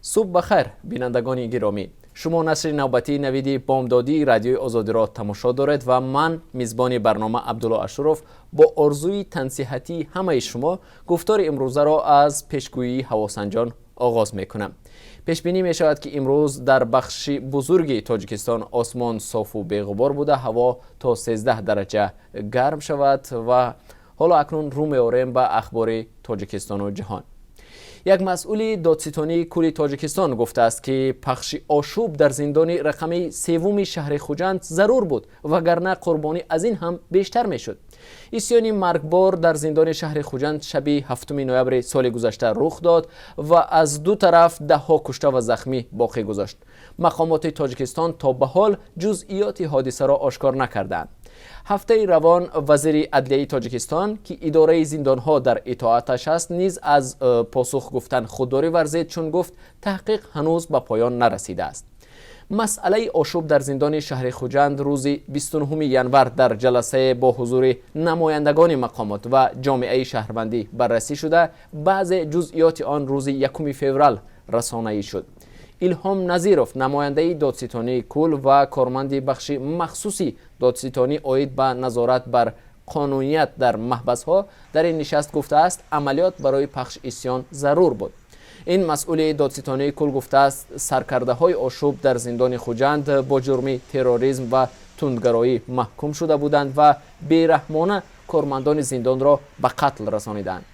صبح بخیر بینندگان گرامی، شما نشر نوبتی نوید بامدادی رادیوی آزادی را تماشا دارید و من میزبان برنامه عبدالله اشرف با آرزوی تنصیحتی همه شما گفتار امروزه را از پیشگویی هواسنجان آغاز میکنم. پیش بینی می شود که امروز در بخش بزرگی تاجیکستان آسمان صاف و بی‌غبار بوده، هوا تا 13 درجه گرم شود و حالا اکنون رو می‌آوریم به اخبار تاجیکستان و جهان. یک مسئول دادستانی کل تاجیکستان گفته است که پخش آشوب در زندان رقمی سوم شهر خوجند ضرور بود وگرنه قربانی از این هم بیشتر میشد. اسیانی مرگبار در زندان شهر خوجند شب 7 نوامبر سال گذشته رخ داد و از دو طرف ده ها کشته و زخمی باقی گذاشت. مقامات تاجیکستان تا به حال جزئیات حادثه را آشکار نکردند. هفته روان وزیر عدلیه تاجیکستان که اداره زندانها در اطاعتش است نیز از پاسخ گفتن خودداری ورزید، چون گفت تحقیق هنوز به پایان نرسیده است. مسئله آشوب در زندان شهر خوجند روز 29 ژانویه در جلسه با حضور نمایندگان مقامات و جامعه شهروندی بررسی شده، بعض جزئیات آن روز 1 فوریه رسانه‌ای شد. الهام نظیروف نماینده دادستانی کل و کارمند بخش مخصوصی دادستانی عاید به نظارت بر قانونیت در محبس‌ها در این نشست گفته است عملیات برای پخش اسیان ضرور بود. این مسئول دادستانی کل گفته است سرکرده‌های آشوب در زندان خوجند با جرم تروریسم و تندگرایی محکوم شده بودند و بی‌رحمانه کارمندان زندان را به قتل رسانیدند.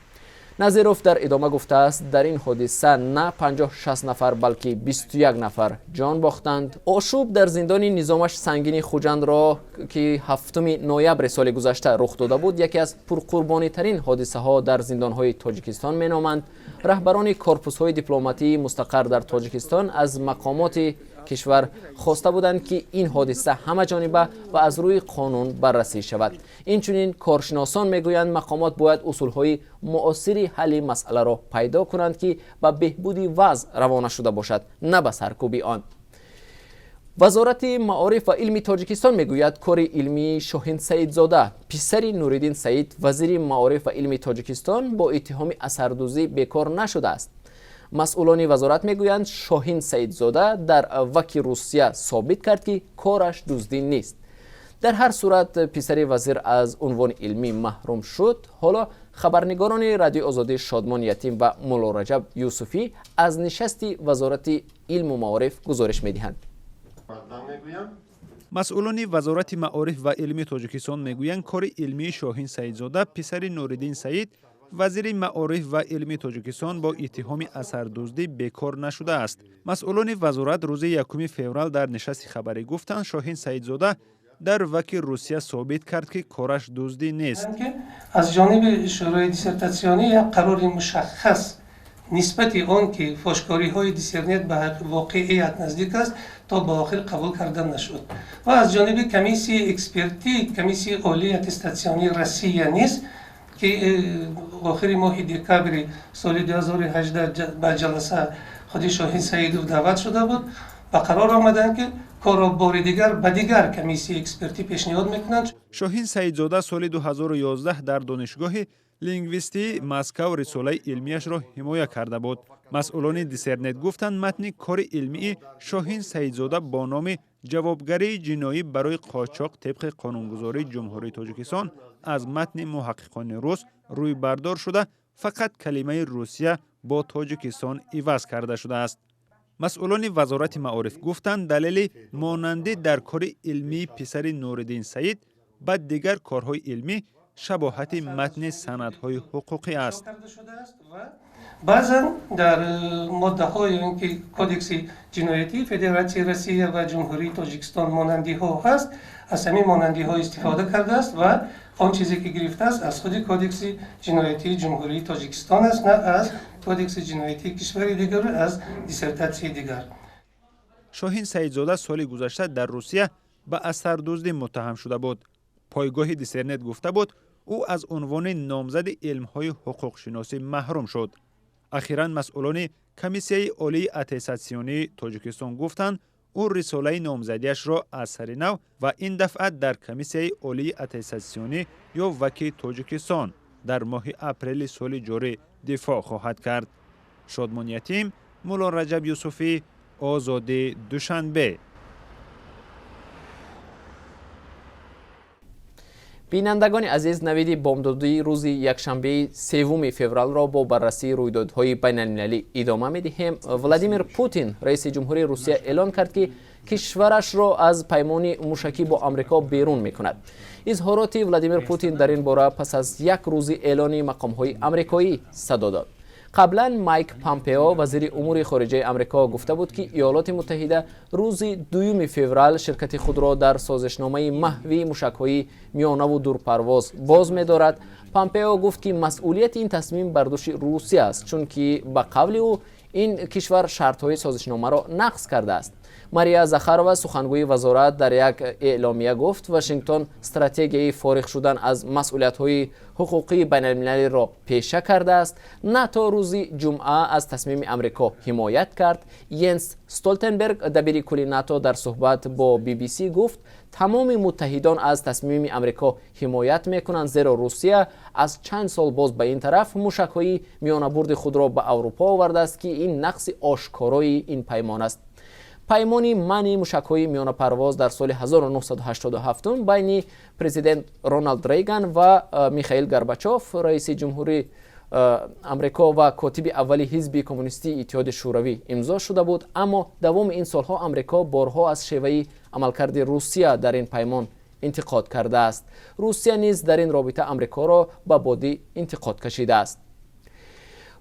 نظیروف در ادامه گفته است در این حادثه نه 50-60 نفر بلکه 21 نفر جان باختند. آشوب در زندان نظامش سنگین خوجند را که 7 نوامبر سال گذشته رخ داده بود یکی از پرقربانی ترین حادثه ها در زندان های تاجیکستان می نامند. رهبران کورپوس های دیپلماتی مستقر در تاجیکستان از مقامات کشور خواسته بودند که این حادثه همه جانبه و از روی قانون بررسی شود. اینچنین کارشناسان میگویند مقامات باید اصولهای معاصر حل مسئله را پیدا کنند که به بهبودی وضع روانه شده باشد، نه به سرکوبی آن. وزارت معارف و علم تاجیکستان میگوید کار علمی شاهین سعیدزاده پسر نوریدین سعید وزیر معارف و علم تاجیکستان با اتهام اثردوزی بیکار نشده است. مسئولان وزارت میگویند شاهین سعیدزاده در وکی روسیه ثابت کرد که کارش دزدی نیست. در هر صورت پسر وزیر از عنوان علمی محروم شد. حالا خبرنگاران رادیو آزادی شادمان یتیم و مولا رجب یوسفی از نشست وزارت علم و معارف گزارش میدهند. مسئولان وزارت معارف و علم تاجیکستان میگویند کار علمی شاهین سعیدزاده پسر نوریدین سعید وزیر معارف و علم تاجیکستان با اتهام اثردزدی بیکار نشده است. مسئولان وزارت روز 1 فوریه در نشست خبری گفتند شاهین سعیدزاده در وکی روسیه ثابت کرد که کارش دزدی نیست. از جانب شورای دیسرتاسیونی یک قرار مشخص نسبت آن که فاشکاری های دیسرنیت به واقعیت نزدیک است تا به آخر قبول کردن نشد و از جانب کمیسی اکسپرتی کمیسی عالی اتستاسیونی روسیه نیست که آخر ماه دکامبر سال 2018 به جلسه خود شاهین سعیدوف دعوت شده بود و قرار آمدند که کار را بار دیگر به دیگر کمیسی اکسپرتی پیشنهاد میکنند. شاهین سعیدزاده سال 2011 در دانشگاه لینگویستی مسکو رساله علمیش را حمایت کرده بود. مسئولان دیسرنت گفتند متن کار علمی شاهین سعیدزاده با نام جوابگری جنایی برای قاچاق طبق قانونگذاری جمهوری تاجیکستان از متن محققان روس روی بردار شده، فقط کلمه روسیه با تاجیکستان عوض کرده شده است. مسئولان وزارت معارف گفتند دلیل ماننده در کار علمی پسر نوریدین سعید با دیگر کارهای علمی شباهت متن سندهای حقوقی است. بعضا در ماده های که کودکس جنایتی فدراسیون روسیه و جمهوری تاجیکستان مانندی ها هست، از همین مانندی ها استفاده کرده است و آن چیزی که گرفته است از خود کودکس جنایتی جمهوری تاجیکستان است، نه از کودکس جنایتی کشور دیگر از دیسرتاسی دیگر. شاهین سعیدزاده سال گذشته در روسیه به اثردزدی متهم شده بود. پایگاه دیسرنت گفته بود او از عنوان نامزد علم‌های حقوق شناسی محروم شد. اخیراً مسئولان کمیسیه عالی اتستاسیونی تاجیکستان گفتند او رساله نامزدیش را از سر نو و این دفعه در کمیسیه عالی اتستاسیونی یا وکی تاجیکستان در ماه اپریل سال جاری دفاع خواهد کرد. شادمان یتیم، مولا رجب یوسفی، آزادی دوشنبه. بینندگان عزیز، نوید بامدادی روز یکشنبه 3 فوریه را با بررسی رویدادهای بین‌المللی ادامه می‌دهیم. ولادیمیر پوتین رئیس جمهوری روسیه اعلان کرد که کشورش را از پیمان موشکی با آمریکا بیرون می‌کند. اظهارات ولادیمیر پوتین در این باره پس از یک روز اعلان مقام‌های آمریکایی صدا داد. قبلا مایک پامپئو وزیر امور خارجه آمریکا گفته بود که ایالات متحده روز 2 فوریه شرکت خود را در سازشنامه محوی موشک‌های میانه و دورپرواز باز می‌دارد. پامپئو گفت که مسئولیت این تصمیم بر دوش روسیه است، چون که به قول او این کشور شرط‌های سازشنامه را نقض کرده است. ماریا زخارова سخنگوی وزارت در یک اعلامیه گفت واشنگتن استراتژی فارغ شدن از مسئولیت‌های حقوقی بین‌المللی را پیشه کرده است. ناتو روز جمعه از تصمیم آمریکا حمایت کرد. ینس استولتنبرگ دبیر کل ناتو در صحبت با BBC گفت تمام متحدان از تصمیم آمریکا حمایت میکنند، زیرا روسیه از چند سال باز به این طرف موشک‌های میانبرد خود را به اروپا آورده است که این نقض آشکارای این پیمان است. پیمان منع موشک‌های میانه پرواز در سال 1987 بین پرزیدنت رونالد ریگان و میخائیل گورباچوف رئیس جمهوری امریکا و کاتب اولی حزب کمونیستی اتحاد شوروی امضا شده بود، اما دوام این سالها امریکا بارها از شیوه عملکرد روسیه در این پیمان انتقاد کرده است. روسیه نیز در این رابطه امریکا را به بادی انتقاد کشیده است.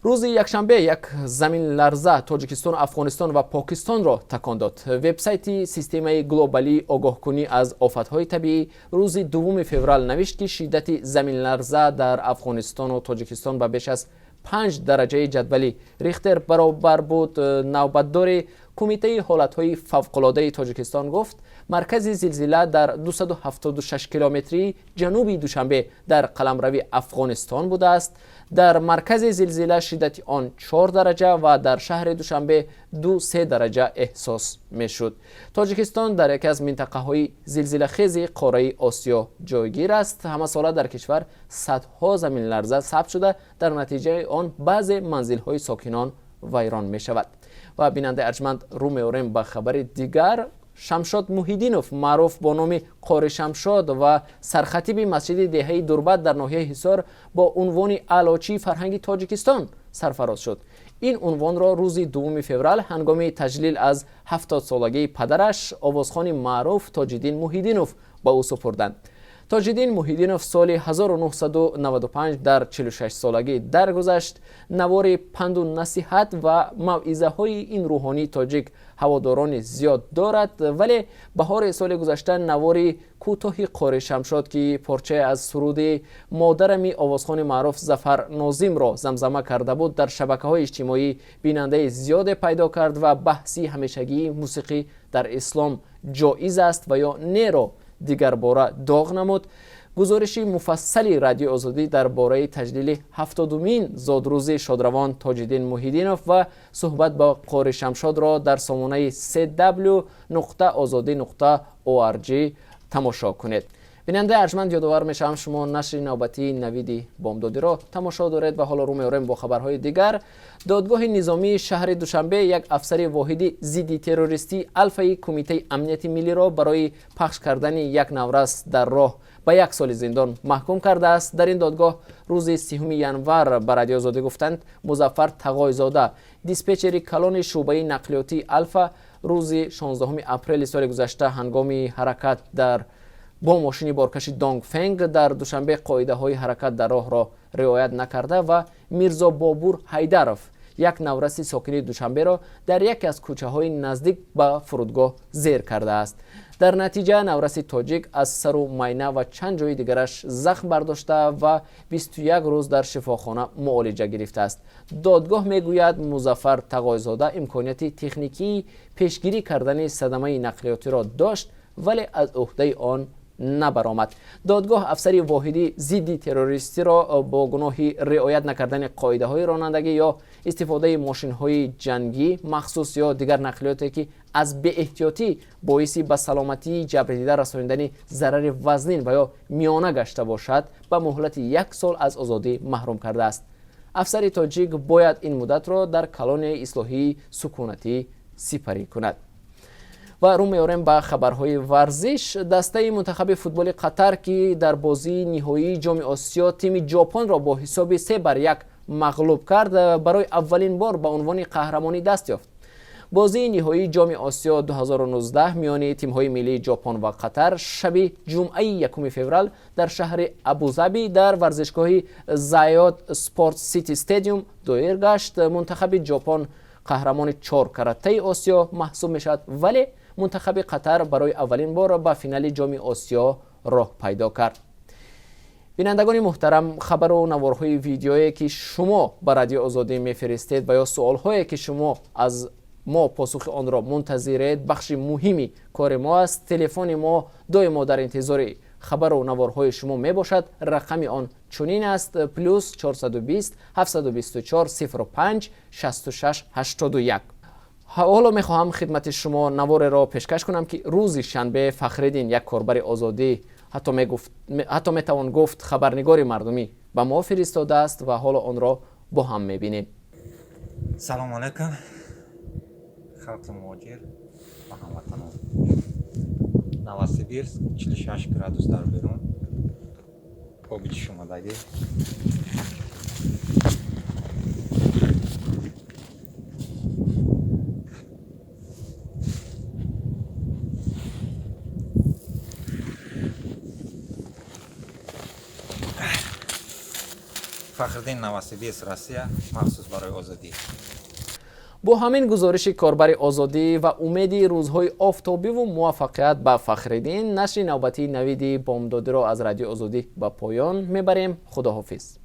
روز یکشنبه یک زمین لرزه تاجیکستان، افغانستان و پاکستان را تکان داد. وبسایت سیستم گلوبالی آگاهکنی از آفت‌های طبیعی روز 2 فوریه نوشت که شدت زمین لرزه در افغانستان و تاجیکستان به بیش از 5 درجه جدول ریختر برابر بود. نوبتدار کمیته حالت‌های فوق‌العاده تاجیکستان گفت مرکز زلزله در 276 کیلومتری جنوبی دوشنبه در قلمرو افغانستان بوده است. در مرکز زلزله شدت آن 4 درجه و در شهر دوشنبه 2-3 درجه احساس میشد. تاجیکستان در یکی از منطقه‌های زلزله خیز قاره آسیا جایگیر است. همه ساله در کشور صدها زمین لرزه ثبت شده، در نتیجه آن بعضی منزل‌های ساکنان ویران می شود. و بیننده ارجمند رو می‌آوریم به خبر دیگر. شمشاد موحیدینوف معروف با نام قاری شمشاد و سرخطیب مسجد دهه دربت در ناحیه حصار با عنوان علاچی فرهنگ تاجیکستان سرفراز شد. این عنوان را روز 2 فوریه هنگام تجلیل از 70 سالگی پدرش آوازخوان معروف تاج‌الدین موحیدینوف به او سپردند. تاج‌الدین موحیدینوف سال 1995 در 46 سالگی درگذشت. نوار پند و نصیحت و موعظه های این روحانی تاجیک هواداران زیاد دارد، ولی بهار سال گذشته نوار کوتاه قاری شمشاد که پارچه از سرود مادرمی آوازخوان معروف ظفر ناظم را زمزمه کرده بود در شبکه‌های اجتماعی بیننده زیاد پیدا کرد و بحثی همیشگی موسیقی در اسلام جایز است و یا نه را دیگر باره داغ نمود. گزارشی مفصلی رادیو آزادی درباره تجلیل 70مین زادروز شادروان تاج‌الدین موحیدینوف و صحبت با قاری شمشاد را در سامانه www.azadi.org تماشا کنید. بیننده ارجمند یادآور میشم شما نشر نوبتی نوید بامدادی را تماشا دارید و حالا رو می‌آوریم با خبرهای دیگر. دادگاه نظامی شهر دوشنبه یک افسر واحد ضد تروریستی الفای کمیته امنیت ملی را برای پخش کردن یک نورس در راه به 1 سال زندان محکوم کرده است. در این دادگاه روز 3 ژانویه به رادیو آزادی گفتند مظفر تقای‌زاده دیسپچر کلان شعبه نقلیاتی الفا روز 16 اپریل سال گذشته هنگام حرکت با ماشین بارکش دانگ فنگ در دوشنبه قاعده های حرکت در راه را رعایت نکرده و میرزا بابور حیدروف یک نورسی ساکن دوشنبه را در یکی از کوچه های نزدیک به فرودگاه زیر کرده است. در نتیجه نورسی تاجیک از سر و معاینه و چند جای دیگرش زخم برداشته و 21 روز در شفاخانه معالجه گرفته است. دادگاه میگوید مظفر تقای‌زاده امکانیت تکنیکی پیشگیری کردن صدمه نقلیاتی را داشت ولی از عهده آن نبرآمد. دادگاه افسر واحدی ضد تروریستی را با گناه رعایت نکردن قاعده های رانندگی یا استفاده ماشین های جنگی مخصوص یا دیگر نقلیاتی که از بی احتیاطی باعث به سلامتی جبرانیده رسانیدن ضرر وزنین و یا میانه گشته باشد به مهلت 1 سال از آزادی محروم کرده است. افسر تاجیک باید این مدت را در کلان اصلاحی سکونتی سپری کند. و رو میاریم به خبرهای ورزش. دسته منتخب فوتبال قطر که در بازی نهایی جام آسیا تیم ژاپن را با حساب 3-1 مغلوب کرد، برای اولین بار به عنوان قهرمانی دست یافت. بازی نهایی جام آسیا 2019 میان تیم‌های ملی ژاپن و قطر شب جمعه 1 فوریه در شهر ابوظبی در ورزشگاه زایاد اسپورت سیتی استادیوم دایر گشت. منتخب ژاپن قهرمان 4 کرته آسیا محسوب میشد، ولی منتخب قطر برای اولین بار به فینال جام آسیا راه پیدا کرد. بینندگان محترم، خبر و نوارهای ویدیویی که شما به رادیو آزادی میفرستید و یا سوالهایی که شما از ما پاسخ آن را منتظرید بخش مهمی کار ما است. تلفن ما دائما در انتظار خبر و نوارهای شما می باشد. رقم آن چنین است: +420 724 05 66 81. حالا می خواهم خدمت شما نوار را پیشکش کنم که روز شنبه فخرالدین، یک کاربر آزادی، حتی می توان گفت خبرنگار مردمی، به ما فرستاده است و حالا آن را با هم می بینیم. سلام علیکم خلق مهاجر و هموطنان. 46 گرادوس در بیرون آب شما دادی. فخرالدین نواسیبیس روسیه، مخصوص برای آزادی. با همین گزارش کاربر آزادی و امید روزهای آفتابی و موفقیت به فخرالدین، نشر نوبتی نوید بامدادی را از رادیو آزادی به پایان میبریم. خداحافظ.